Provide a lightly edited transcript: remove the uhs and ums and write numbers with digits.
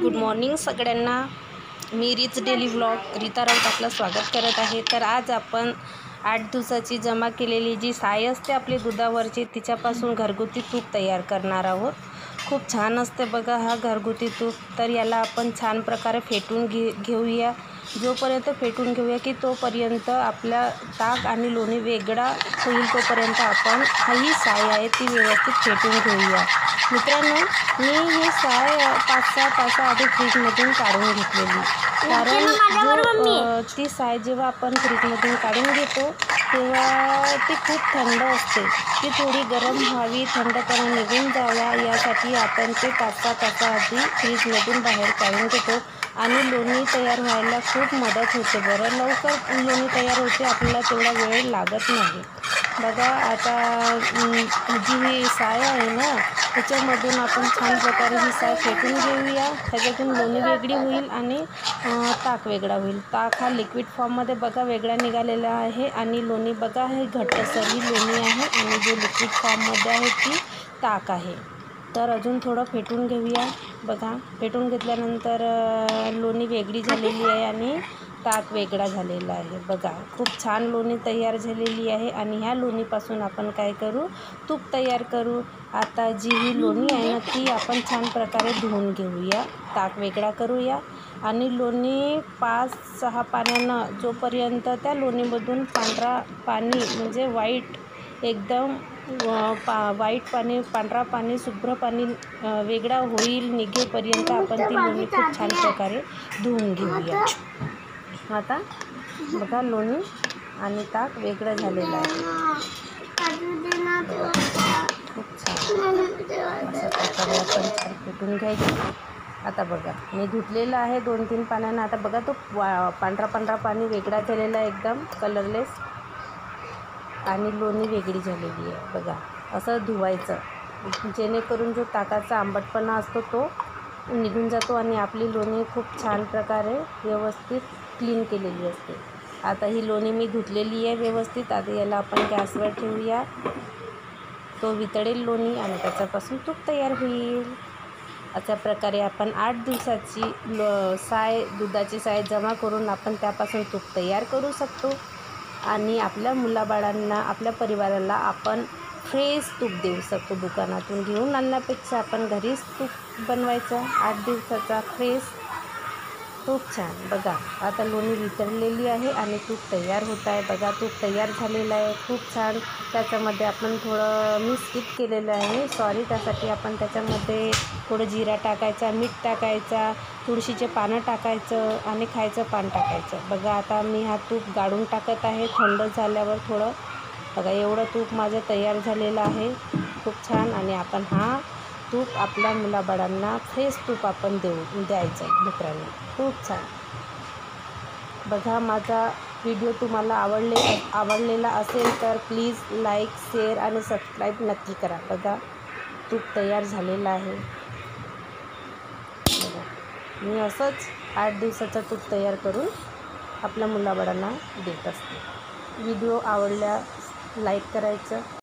Good morning सगळ्यांना। Me reach daily vlog Rita Raut आपलं स्वागत करत आहे। तर आज आपण 8 दिवसाची जमा केलेली जी साय असते आपली दुधावरची तिच्यापासून घरगुती तूप तयार करणार आहोत। खूप छान असते बघा हा घरगुती तूप। तर याला आपण छान प्रकारे फेटून घेऊया। जोपर्यंत फेटून घेऊया की तोपर्यंत आपल्या ताक आणि लोणी वेगळा होईल तोपर्यंत आपण ही साय आहे ती व्यवस्थित फेटून घेऊया। मित्रांनो, मी ही साय 5-6 तासाआधी फ्रीजमधून काढून घेतलेली, कारण ती साय जेव्हा आपण फ्रीजमधून काढून घेतो तेव्हा ती खूप थंड असते। ती थोडी गरम व्हावी, थंडपणा निघून जावा यासाठी आपण ते 5-6 तासाआधी फ्रीजमधून बाहेर काढून घेतो आणि लोणी तयार व्हायला खूप मदत होते। बरं, लवकर लोणी तयार होते, आपल्याला तेवढा वेळ लागत नाही। बघा आता जी ही साय आहे ना त्याच्यामधून आपण छान प्रकारे ही साय फेटून घेऊया। त्याच्यातून लोणी वेगळी होईल आणि ताक वेगळा होईल। ताक हा लिक्विड फॉर्ममध्ये बघा वेगळा निघालेला आहे आणि लोणी बघा हे घट्टसर ही लोणी आहे आणि जो लिक्विड फॉर्ममध्ये आहे ती ताक आहे। तर अजून थोडं फेटून घेऊया। बघा फेटून घेतल्यानंतर लोणी वेगळी झालेली आहे आणि ताक वेगळा झालेला आहे। बघा खूप छान लोणी तयार झालेली आहे आणि ह्या लोणीपासून आपण काय करू, तूप तयार करू। आता जी ही लोणी आहे ना ती आपण छान प्रकारे धुवून घेऊया, ताक वेगळा करूया आणि लोणी 5-6 पाण्यानं जोपर्यंत त्या लोणीमधून पांढरा पाणी म्हणजे वाईट एकदम वाईट पाणी, पांढरा पाणी, शुभ्र पाणी वेगळा होईल निघेपर्यंत आपण ती लोणी खूप छान प्रकारे धुवून घेऊया। आता बघा लोणी आणि ताक वेगळं झालेलं आहे। खूप छान अशा प्रकारे आपण छान फेटून घ्यायचं। आता बघा मी धुतलेलं आहे 2-3 पाण्यानं। आता बघा तो पांढरा पाणी वेगळा झालेला आहे एकदम कलरलेस आणि लोणी वेगळी झालेली आहे। बघा असं धुवायचं जेणेकरून जो ताकाचा आंबटपणा असतो तो निघून जातो आणि आपली लोणी खूप छान प्रकारे व्यवस्थित क्लीन केलेली असते। आता ही लोणी मी धुतलेली आहे व्यवस्थित। आता याला आपण गॅसवर ठेवूया, तो वितळेल लोणी आणि त्याच्यापासून तूप तयार होईल। अशा प्रकारे आपण 8 दिवसाची दुधाची साय जमा करून आपण त्यापासून तूप तयार करू शकतो आणि आपल्या मुलाबाळांना, आपल्या परिवाराला आपण फ्रेश तूप देऊ शकतो। दुकानातून घेऊन आणण्यापेक्षा आपण घरीच तूप बनवायचं 8 दिवसाचा फ्रेश। खूप छान बघा आता लोणी वितळलेली आहे आणि तूप तयार होत आहे। बघा तूप तयार झालेलं आहे खूप छान। त्याच्यामध्ये आपण थोडं मी स्किप केलेलं आहे, सॉरी। त्यासाठी आपण त्याच्यामध्ये थोडं जिरा टाकायचा, मीठ टाकायचा, तुळशीचे पानं टाकायचं आणि खायचं पान टाकायचं। बघा आता मी हा तूप गाळून टाकत आहे थंड झाल्यावर थोडं। बघा एवढं तूप माझं तयार झालेलं आहे खूप छान। आणि आपण हा तूप आपल्या मुलाबाळांना फ्रेश तूप आपण द्यायचं मित्रांनो। खूप छान बघा माझा व्हिडिओ तुम्हाला आवडलेला असेल तर प्लीज लाईक, शेअर आणि सबस्क्राईब नक्की करा। बघा तूप तयार झालेलं आहे। बघा मी असंच 8 दिवसाचं तूप तयार करून आपल्या मुलाबाळांना देत असते। व्हिडिओ आवडल्यास लाईक करायचं,